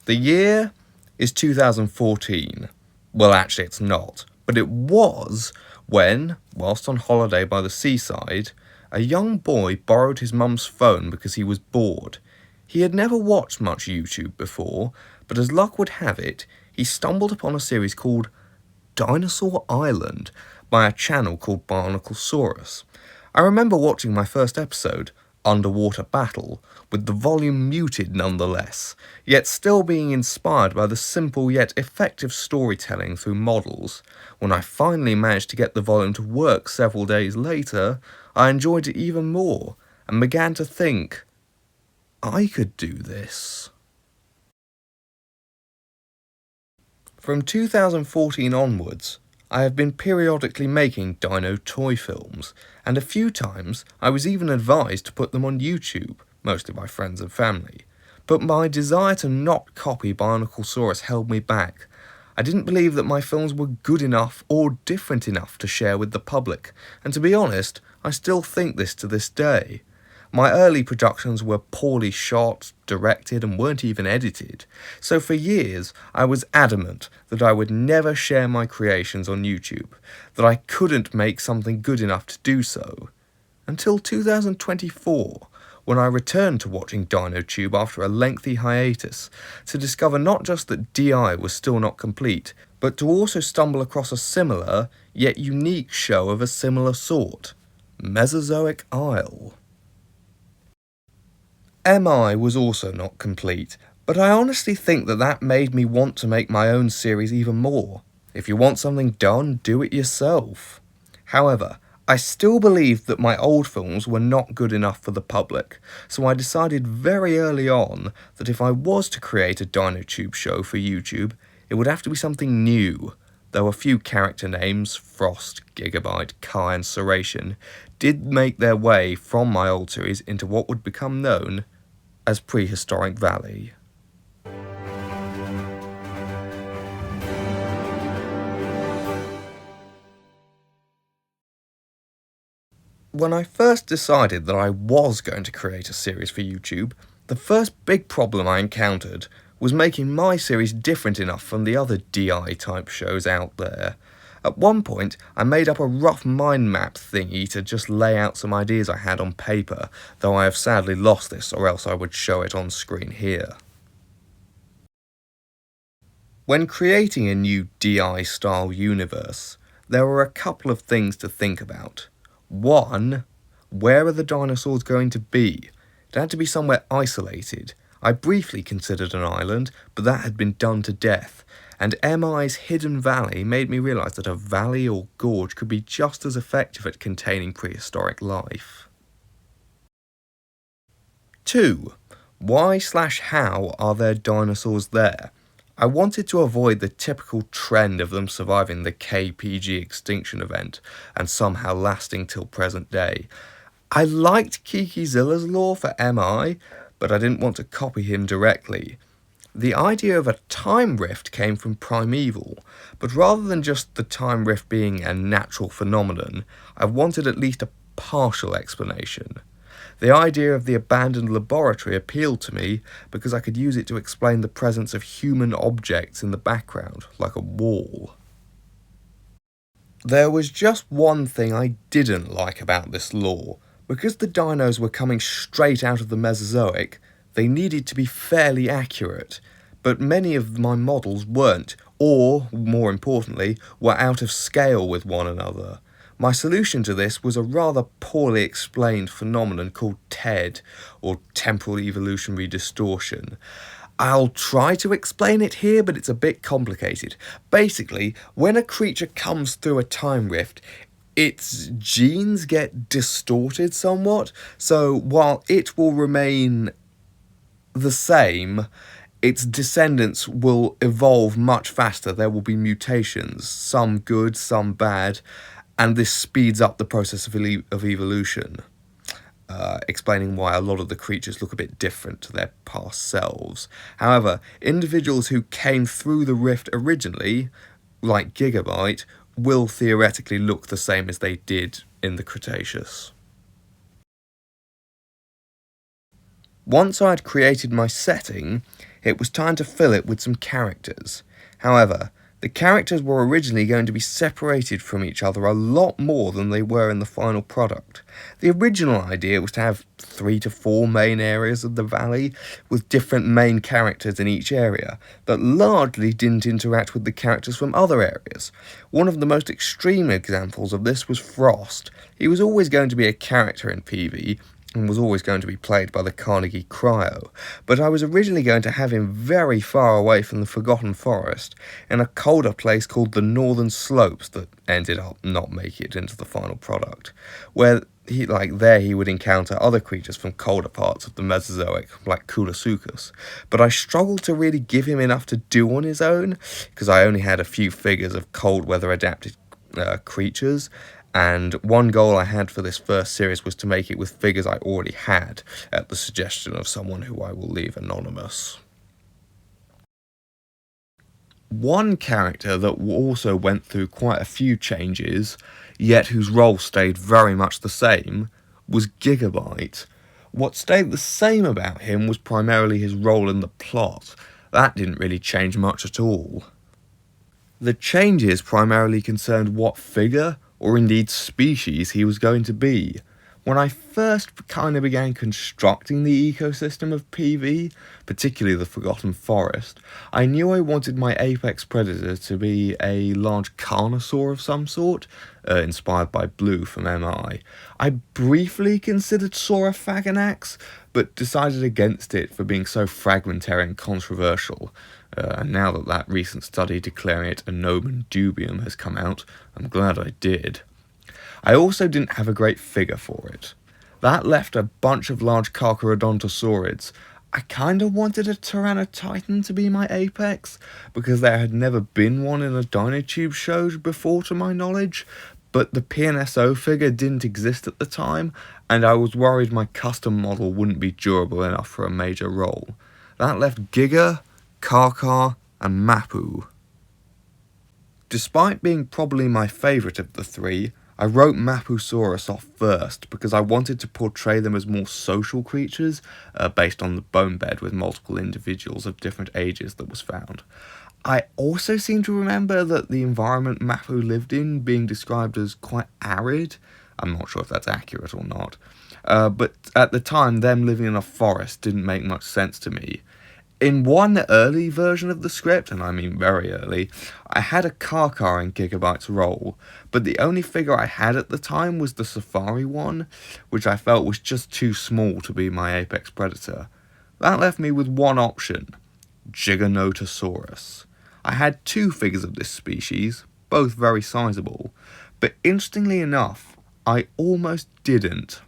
The year is 2014. Well, actually it's not, but it was when, whilst on holiday by the seaside, a young boy borrowed his mum's phone because he was bored. He had never watched much YouTube before, but as luck would have it, he stumbled upon a series called Dinosaur Island by a channel called Barnaclesaurus. I remember watching my first episode, Underwater Battle, with the volume muted nonetheless, yet still being inspired by the simple yet effective storytelling through models. When I finally managed to get the volume to work several days later, I enjoyed it even more, and began to think, I could do this. From 2014 onwards, I have been periodically making dino toy films, and a few times I was even advised to put them on YouTube, mostly by friends and family. But my desire to not copy Barnaclesaurus held me back. I didn't believe that my films were good enough or different enough to share with the public, and to be honest, I still think this to this day. My early productions were poorly shot, directed, and weren't even edited, so for years I was adamant that I would never share my creations on YouTube, that I couldn't make something good enough to do so. Until 2024, when I returned to watching DinoTube after a lengthy hiatus, to discover not just that DI was still not complete, but to also stumble across a similar, yet unique show of a similar sort, Mesozoic Isle. MI was also not complete, but I honestly think that made me want to make my own series even more. If you want something done, do it yourself. However, I still believed that my old films were not good enough for the public, so I decided very early on that if I was to create a DinoTube show for YouTube, it would have to be something new, though a few character names, Frost, Gigabyte, Kai and Serration, did make their way from my old series into what would become known as Prehistoric Valley. When I first decided that I was going to create a series for YouTube, the first big problem I encountered was making my series different enough from the other DI type shows out there. At one point, I made up a rough mind map thingy to just lay out some ideas I had on paper, though I have sadly lost this, or else I would show it on screen here. When creating a new DI-style universe, there were a couple of things to think about. One, where are the dinosaurs going to be? It had to be somewhere isolated. I briefly considered an island, but that had been done to death, and MI's hidden valley made me realise that a valley or gorge could be just as effective at containing prehistoric life. 2. Why/how are there dinosaurs there? I wanted to avoid the typical trend of them surviving the KPG extinction event and somehow lasting till present day. I liked Kikizilla's lore for MI, but I didn't want to copy him directly. The idea of a time rift came from Primeval, but rather than just the time rift being a natural phenomenon, I wanted at least a partial explanation. The idea of the abandoned laboratory appealed to me because I could use it to explain the presence of human objects in the background, like a wall. There was just one thing I didn't like about this lore. Because the dinos were coming straight out of the Mesozoic, they needed to be fairly accurate, but many of my models weren't, or, more importantly, were out of scale with one another. My solution to this was a rather poorly explained phenomenon called TED, or Temporal Evolutionary Distortion. I'll try to explain it here, but it's a bit complicated. Basically, when a creature comes through a time rift, its genes get distorted somewhat, so while it will remain the same, its descendants will evolve much faster. There will be mutations, some good, some bad, and this speeds up the process of evolution, explaining why a lot of the creatures look a bit different to their past selves. However, individuals who came through the rift originally, like Gigabyte, will theoretically look the same as they did in the Cretaceous. Once I had created my setting, it was time to fill it with some characters. However, the characters were originally going to be separated from each other a lot more than they were in the final product. The original idea was to have 3 to 4 main areas of the valley, with different main characters in each area, that largely didn't interact with the characters from other areas. One of the most extreme examples of this was Frost. He was always going to be a character in PV, and was always going to be played by the Carnegie Cryo, but I was originally going to have him very far away from the Forgotten Forest, in a colder place called the Northern Slopes that ended up not making it into the final product, where he would encounter other creatures from colder parts of the Mesozoic, like Kulasuchus, but I struggled to really give him enough to do on his own, because I only had a few figures of cold weather adapted creatures, and one goal I had for this first series was to make it with figures I already had, at the suggestion of someone who I will leave anonymous. One character that also went through quite a few changes, yet whose role stayed very much the same, was Gigabyte. What stayed the same about him was primarily his role in the plot. That didn't really change much at all. The changes primarily concerned what figure, or indeed species, he was going to be. When I first kind of began constructing the ecosystem of PV, particularly the Forgotten Forest, I knew I wanted my apex predator to be a large carnosaur of some sort, inspired by Blue from MI. I briefly considered Saurophaganax, but decided against it for being so fragmentary and controversial. And now that recent study declaring it a nomen dubium has come out, I'm glad I did. I also didn't have a great figure for it. That left a bunch of large Carcharodontosaurids. I kinda wanted a Tyrannotitan to be my apex, because there had never been one in a Dinotube show before to my knowledge, but the PNSO figure didn't exist at the time, and I was worried my custom model wouldn't be durable enough for a major role. That left Giga, Karkar, and Mapu. Despite being probably my favourite of the three, I wrote Mapusaurus off first because I wanted to portray them as more social creatures, based on the bone bed with multiple individuals of different ages that was found. I also seem to remember that the environment Mapu lived in being described as quite arid. I'm not sure if that's accurate or not. But at the time, them living in a forest didn't make much sense to me. In one early version of the script, and I mean very early, I had a Karkar in Gigabyte's role, but the only figure I had at the time was the Safari one, which I felt was just too small to be my apex predator. That left me with one option, Giganotosaurus. I had two figures of this species, both very sizable, but interestingly enough, I almost didn't.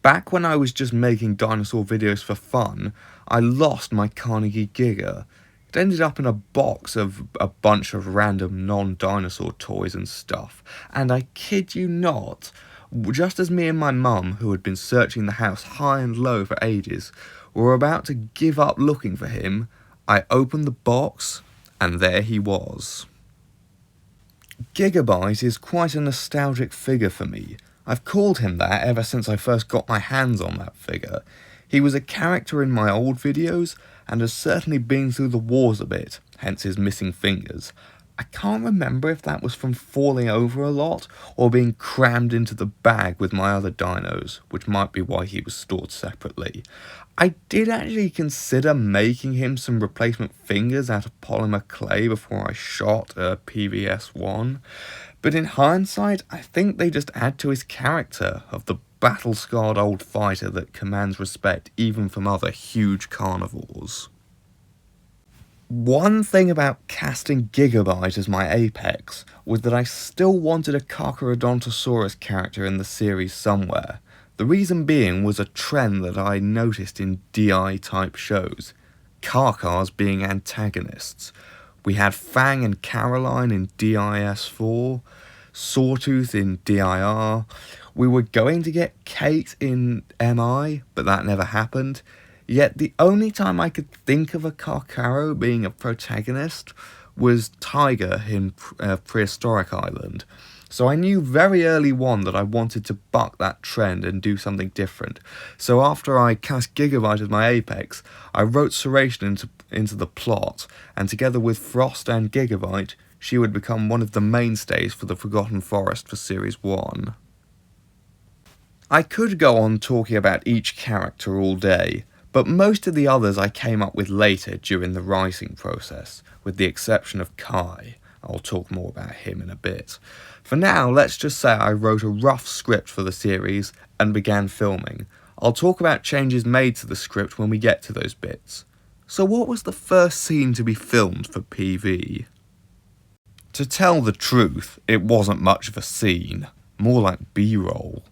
Back when I was just making dinosaur videos for fun, I lost my Carnegie Giga. It ended up in a box of a bunch of random non-dinosaur toys and stuff, and I kid you not, just as me and my mum, who had been searching the house high and low for ages, were about to give up looking for him, I opened the box, and there he was. Gigabyte is quite a nostalgic figure for me. I've called him that ever since I first got my hands on that figure. He was a character in my old videos, and has certainly been through the wars a bit, hence his missing fingers. I can't remember if that was from falling over a lot, or being crammed into the bag with my other dinos, which might be why he was stored separately. I did actually consider making him some replacement fingers out of polymer clay before I shot PVS1, but in hindsight, I think they just add to his character of the battle-scarred old fighter that commands respect even from other huge carnivores. One thing about casting Gigabyte as my apex was that I still wanted a Carcharodontosaurus character in the series somewhere. The reason being was a trend that I noticed in DI-type shows, Karkars being antagonists. We had Fang and Caroline in DIS4, Sawtooth in DIR. We were going to get Kate in MI, but that never happened. Yet the only time I could think of a Carcharo being a protagonist was Tiger in Prehistoric Island. So I knew very early on that I wanted to buck that trend and do something different. So after I cast Gigabyte as my apex, I wrote Serration into the plot, and together with Frost and Gigabyte, she would become one of the mainstays for the Forgotten Forest for Series 1. I could go on talking about each character all day, but most of the others I came up with later during the writing process, with the exception of Kai. I'll talk more about him in a bit. For now, let's just say I wrote a rough script for the series and began filming. I'll talk about changes made to the script when we get to those bits. So what was the first scene to be filmed for PV? To tell the truth, it wasn't much of a scene, more like B-roll.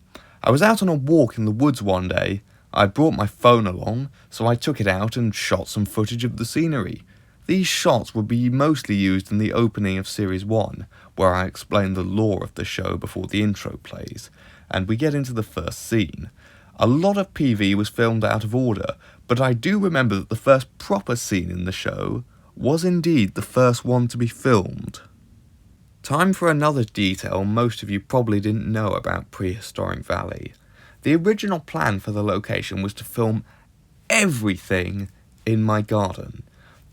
I was out on a walk in the woods one day. I'd brought my phone along, so I took it out and shot some footage of the scenery. These shots would be mostly used in the opening of Series 1, where I explain the lore of the show before the intro plays, and we get into the first scene. A lot of PV was filmed out of order, but I do remember that the first proper scene in the show was indeed the first one to be filmed. Time for another detail most of you probably didn't know about Prehistoric Valley. The original plan for the location was to film everything in my garden.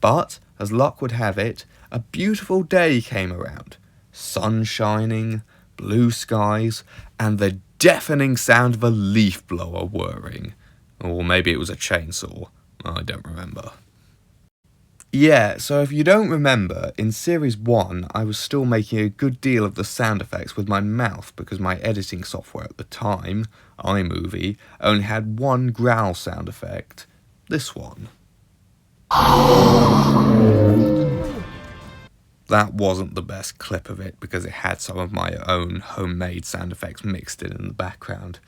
But, as luck would have it, a beautiful day came around. Sun shining, blue skies, and the deafening sound of a leaf blower whirring. Or maybe it was a chainsaw. I don't remember. Yeah, so if you don't remember, in Series 1 I was still making a good deal of the sound effects with my mouth because my editing software at the time, iMovie, only had one growl sound effect. This one. That wasn't the best clip of it because it had some of my own homemade sound effects mixed in the background.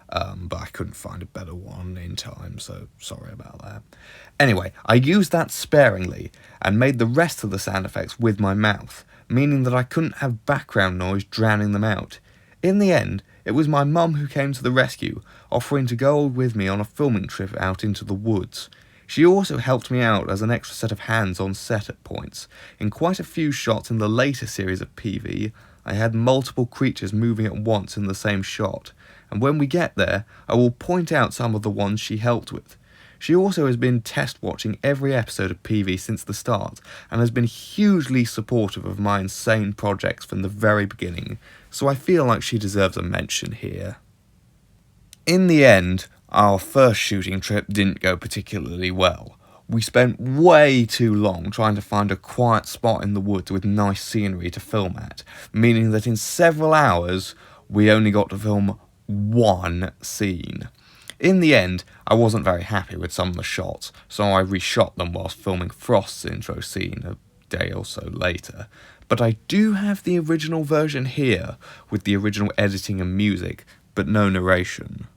But I couldn't find a better one in time, so sorry about that. Anyway, I used that sparingly and made the rest of the sound effects with my mouth, meaning that I couldn't have background noise drowning them out. In the end, it was my mum who came to the rescue, offering to go with me on a filming trip out into the woods. She also helped me out as an extra set of hands on set at points. In quite a few shots in the later series of PV, I had multiple creatures moving at once in the same shot, and when we get there, I will point out some of the ones she helped with. She also has been test watching every episode of PV since the start, and has been hugely supportive of my insane projects from the very beginning, so I feel like she deserves a mention here. In the end, our first shooting trip didn't go particularly well. We spent way too long trying to find a quiet spot in the woods with nice scenery to film at, meaning that in several hours, we only got to film one scene. In the end, I wasn't very happy with some of the shots, so I reshot them whilst filming Frost's intro scene a day or so later. But I do have the original version here, with the original editing and music, but no narration.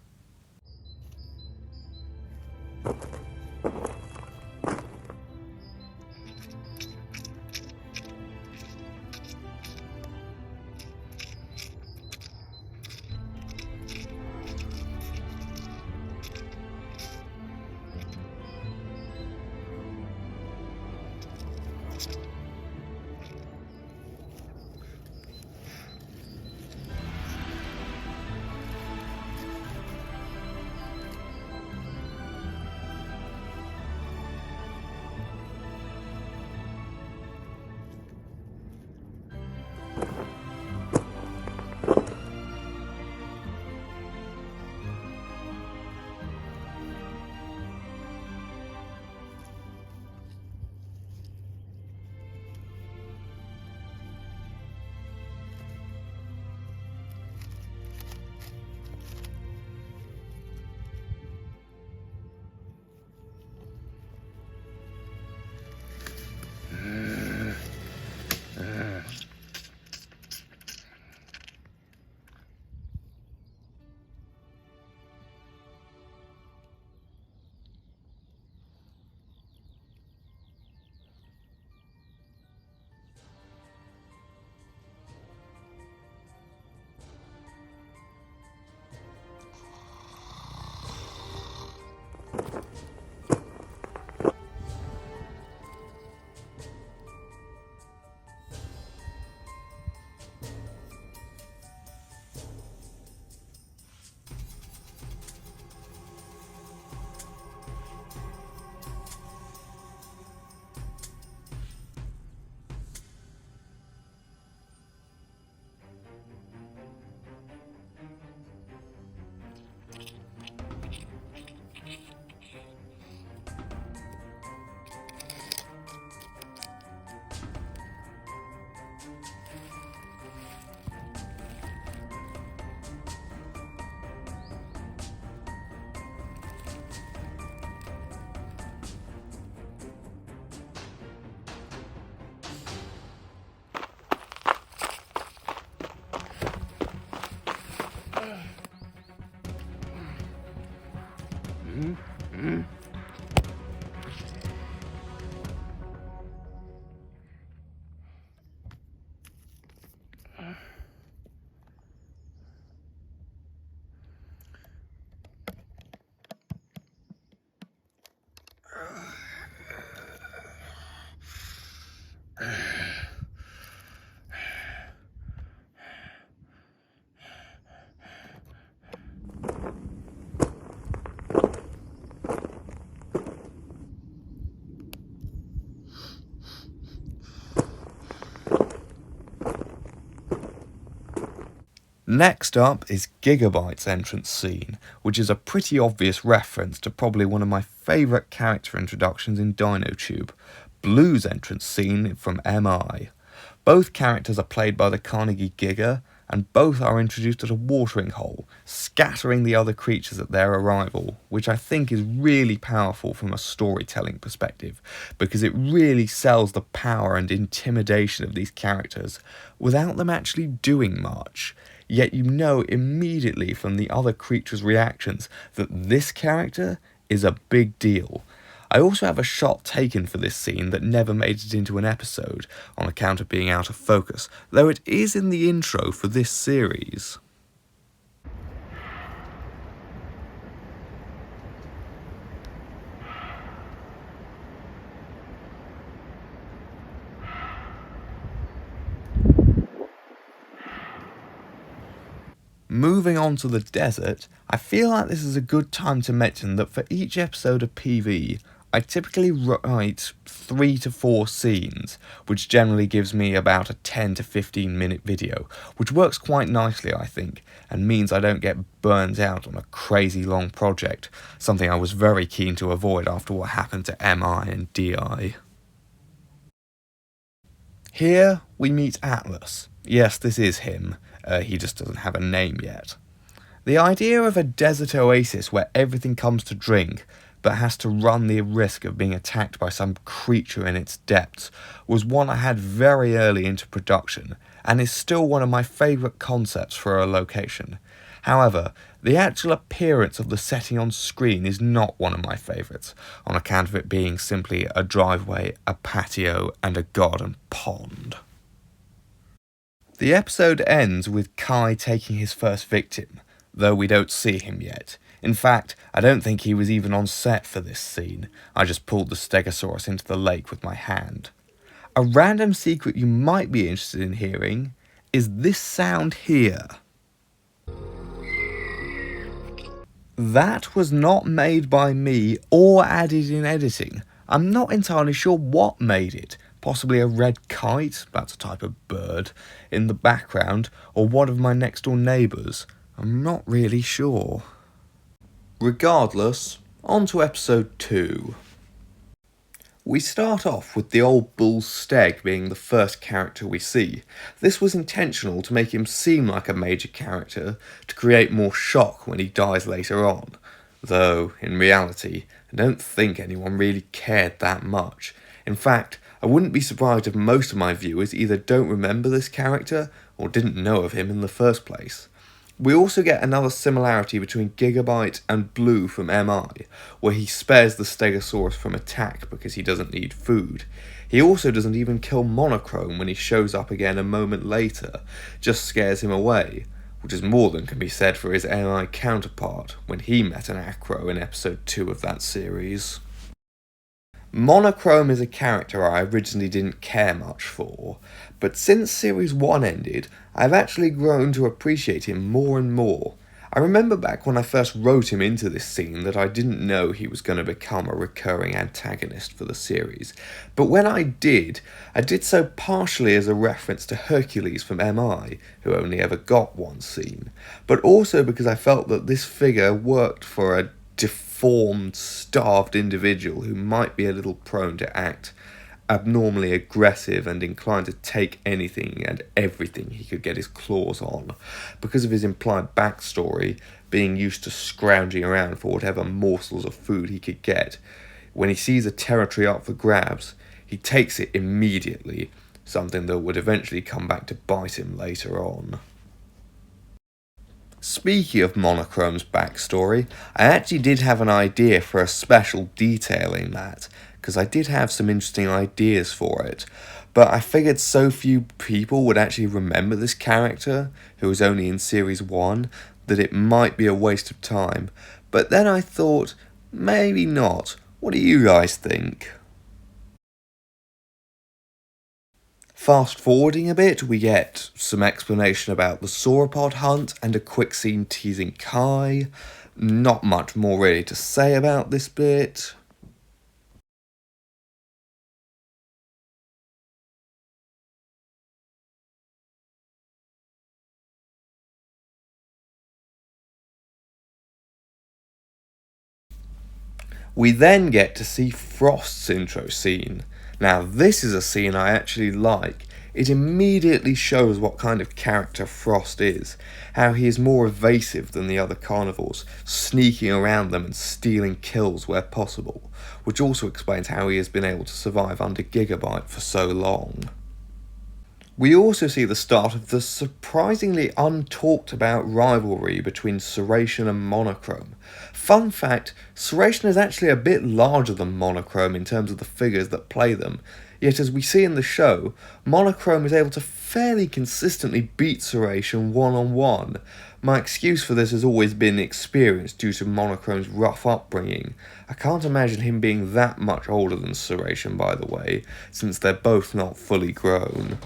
Next up is Gigabyte's entrance scene, which is a pretty obvious reference to probably one of my favourite character introductions in DinoTube, Blue's entrance scene from MI. Both characters are played by the Carnegie Giga, and both are introduced at a watering hole, scattering the other creatures at their arrival, which I think is really powerful from a storytelling perspective, because it really sells the power and intimidation of these characters without them actually doing much. Yet you know immediately from the other creatures' reactions that this character is a big deal. I also have a shot taken for this scene that never made it into an episode on account of being out of focus, though it is in the intro for this series. Moving on to the desert, I feel like this is a good time to mention that for each episode of PV, I typically write 3 to 4 scenes, which generally gives me about a 10 to 15 minute video, which works quite nicely I think, and means I don't get burned out on a crazy long project, something I was very keen to avoid after what happened to MI and DI. Here we meet Atlas. Yes, this is him. He just doesn't have a name yet. The idea of a desert oasis where everything comes to drink, but has to run the risk of being attacked by some creature in its depths, was one I had very early into production, and is still one of my favourite concepts for a location. However, the actual appearance of the setting on screen is not one of my favourites, on account of it being simply a driveway, a patio, and a garden pond. The episode ends with Kai taking his first victim, though we don't see him yet. In fact, I don't think he was even on set for this scene. I just pulled the Stegosaurus into the lake with my hand. A random secret you might be interested in hearing is this sound here. That was not made by me or added in editing. I'm not entirely sure what made it. Possibly a red kite, that's a type of bird, in the background, or one of my next door neighbours. I'm not really sure. Regardless, on to episode 2. We start off with the old bull Steg being the first character we see. This was intentional to make him seem like a major character, to create more shock when he dies later on. Though, in reality, I don't think anyone really cared that much. In fact, I wouldn't be surprised if most of my viewers either don't remember this character or didn't know of him in the first place. We also get another similarity between Gigabyte and Blue from MI, where he spares the Stegosaurus from attack because he doesn't need food. He also doesn't even kill Monochrome when he shows up again a moment later, just scares him away, which is more than can be said for his MI counterpart when he met an Acro in episode 2 of that series. Monochrome is a character I originally didn't care much for, but since Series 1 ended, I've actually grown to appreciate him more and more. I remember back when I first wrote him into this scene that I didn't know he was going to become a recurring antagonist for the series, but when I did so partially as a reference to Hercules from MI, who only ever got one scene, but also because I felt that this figure worked for a deformed, starved individual who might be a little prone to act abnormally aggressive and inclined to take anything and everything he could get his claws on, because of his implied backstory, being used to scrounging around for whatever morsels of food he could get. When he sees a territory up for grabs, he takes it immediately, something that would eventually come back to bite him later on. Speaking of Monochrome's backstory, I actually did have an idea for a special detailing that, because I did have some interesting ideas for it, but I figured so few people would actually remember this character, who was only in Series 1, that it might be a waste of time. But then I thought, maybe not. What do you guys think? Fast forwarding a bit, we get some explanation about the sauropod hunt and a quick scene teasing Kai. Not much more really to say about this bit. We then get to see Frost's intro scene. Now, this is a scene I actually like. It immediately shows what kind of character Frost is, how he is more evasive than the other carnivores, sneaking around them and stealing kills where possible, which also explains how he has been able to survive under Gigabyte for so long. We also see the start of the surprisingly untalked about rivalry between Serration and Monochrome. Fun fact, Serration is actually a bit larger than Monochrome in terms of the figures that play them, yet as we see in the show, Monochrome is able to fairly consistently beat Serration one-on-one. My excuse for this has always been experience due to Monochrome's rough upbringing. I can't imagine him being that much older than Serration, by the way, since they're both not fully grown.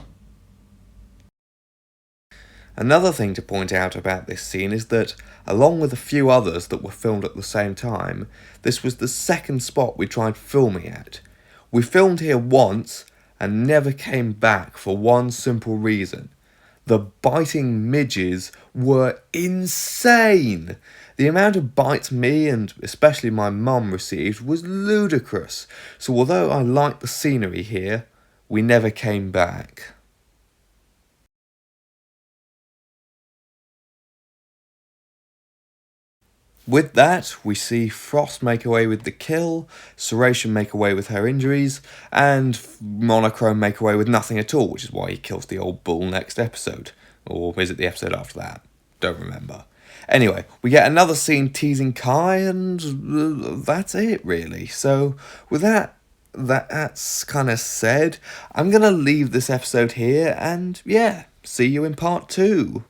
Another thing to point out about this scene is that, along with a few others that were filmed at the same time, this was the second spot we tried filming at. We filmed here once and never came back for one simple reason. The biting midges were insane! The amount of bites me and especially my mum received was ludicrous, so although I liked the scenery here, we never came back. With that, we see Frost make away with the kill, Serration make away with her injuries, and Monochrome make away with nothing at all, which is why he kills the old bull next episode. Or is it the episode after that? Don't remember. Anyway, we get another scene teasing Kai, and that's it, really. So, with that's kind of said, I'm going to leave this episode here, and yeah, see you in part 2.